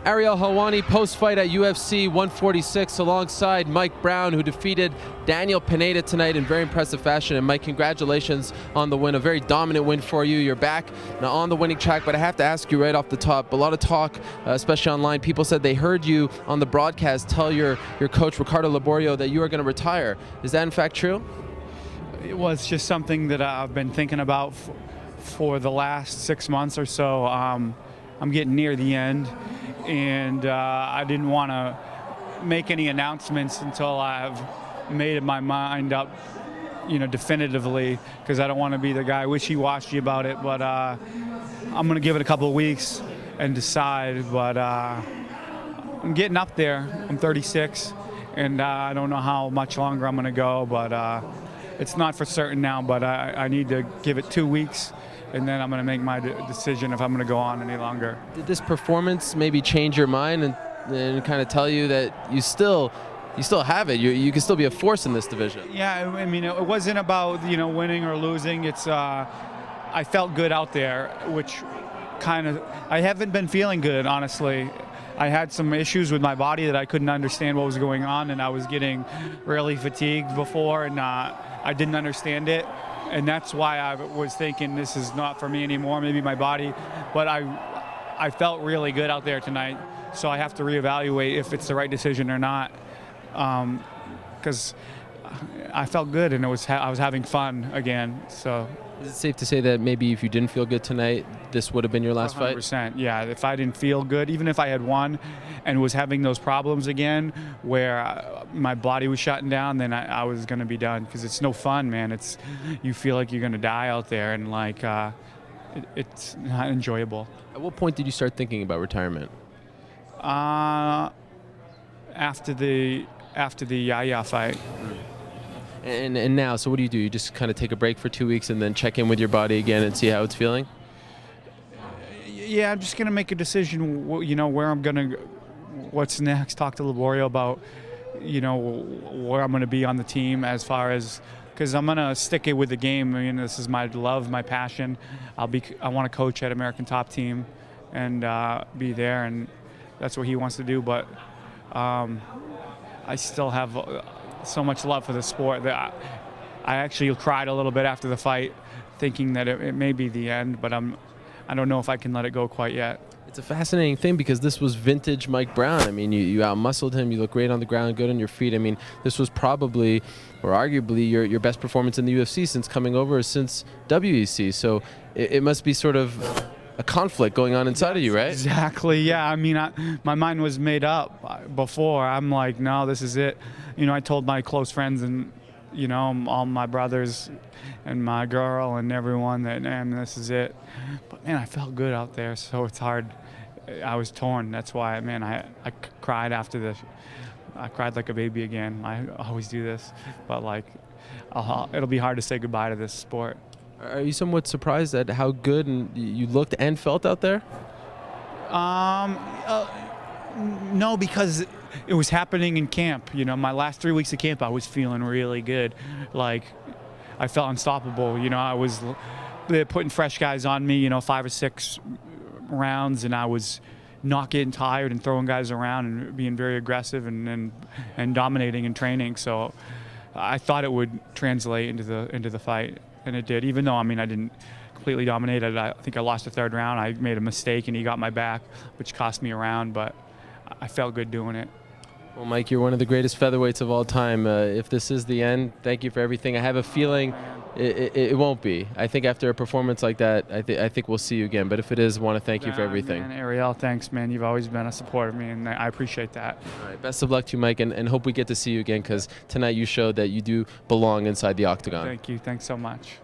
Ariel Helwani post-fight at UFC 146 alongside Mike Brown, who defeated Daniel Pineda tonight in very impressive fashion. And Mike, congratulations on the win, a very dominant win for you. You're back now on the winning track, but I have to ask you right off the top, a lot of talk, especially online, people said they heard you on the broadcast tell your coach, Ricardo Laborio, that you are going to retire. Is that in fact true? It was just something that I've been thinking about for the last 6 months or so. I'm getting near the end, and I didn't want to make any announcements until I've made my mind up, definitively, because I don't want to be the guy wishy-washy about it. But I'm going to give it a couple of weeks and decide. But I'm getting up there. I'm 36, and I don't know how much longer I'm going to go. But it's not for certain now. But I need to give it 2 weeks. And then I'm going to make my decision if I'm going to go on any longer. Did this performance maybe change your mind and kind of tell you that you still have it? You can still be a force in this division. Yeah, I mean, it wasn't about winning or losing. It's I felt good out there, which I haven't been feeling good, honestly. I had some issues with my body that I couldn't understand what was going on, and I was getting really fatigued before, and I didn't understand it. And that's why I was thinking this is not for me anymore, maybe my body. But I felt really good out there tonight, so I have to reevaluate if it's the right decision or not. Because I felt good, and I was having fun again. So is it safe to say that maybe if you didn't feel good tonight, this would have been your last 100%, fight? yeah. If I didn't feel good, even if I had won and was having those problems again where my body was shutting down, then I was going to be done, because it's no fun, man. You feel like you're going to die out there, and it's not enjoyable. At what point did you start thinking about retirement? After the Yaya fight. And now, so what do? You just kind of take a break for 2 weeks and then check in with your body again and see how it's feeling? Yeah, I'm just going to make a decision, where I'm going to, what's next, talk to Laborio about, where I'm going to be on the team as far as, because I'm going to stick it with the game. I mean, this is my love, my passion. I want to coach at American Top Team and be there, and that's what he wants to do. But I still have so much love for the sport that I actually cried a little bit after the fight, thinking that it may be the end, but I don't know if I can let it go quite yet. It's a fascinating thing, because this was vintage Mike Brown. I mean, you out-muscled him, you look great on the ground, good on your feet. I mean, this was probably, or arguably, your best performance in the UFC since coming over, since WEC. So it must be sort of a conflict going on inside of you, right? Exactly, yeah. I mean, my mind was made up before. I'm like, no, this is it. I told my close friends and, all my brothers and my girl and everyone that, man, this is it. But, man, I felt good out there, so it's hard. I was torn. That's why, man, I cried after this. I cried like a baby again. I always do this. But, it'll be hard to say goodbye to this sport. Are you somewhat surprised at how good you looked and felt out there? No, because it was happening in camp. My last 3 weeks of camp, I was feeling really good. I felt unstoppable. I was putting fresh guys on me, 5 or 6 rounds, and I was not getting tired and throwing guys around and being very aggressive and dominating in training. So I thought it would translate into the fight. And it did, even though, I didn't completely dominate it. I think I lost the 3rd round. I made a mistake, and he got my back, which cost me a round, but I felt good doing it. Well, Mike, you're one of the greatest featherweights of all time. If this is the end, thank you for everything. I have a feeling it won't be. I think after a performance like that, I think we'll see you again. But if it is, I want to thank you for everything. Man, Ariel, thanks, man. You've always been a supporter of me, and I appreciate that. All right, best of luck to you, Mike, and hope we get to see you again, because tonight you showed that you do belong inside the octagon. Thank you. Thanks so much.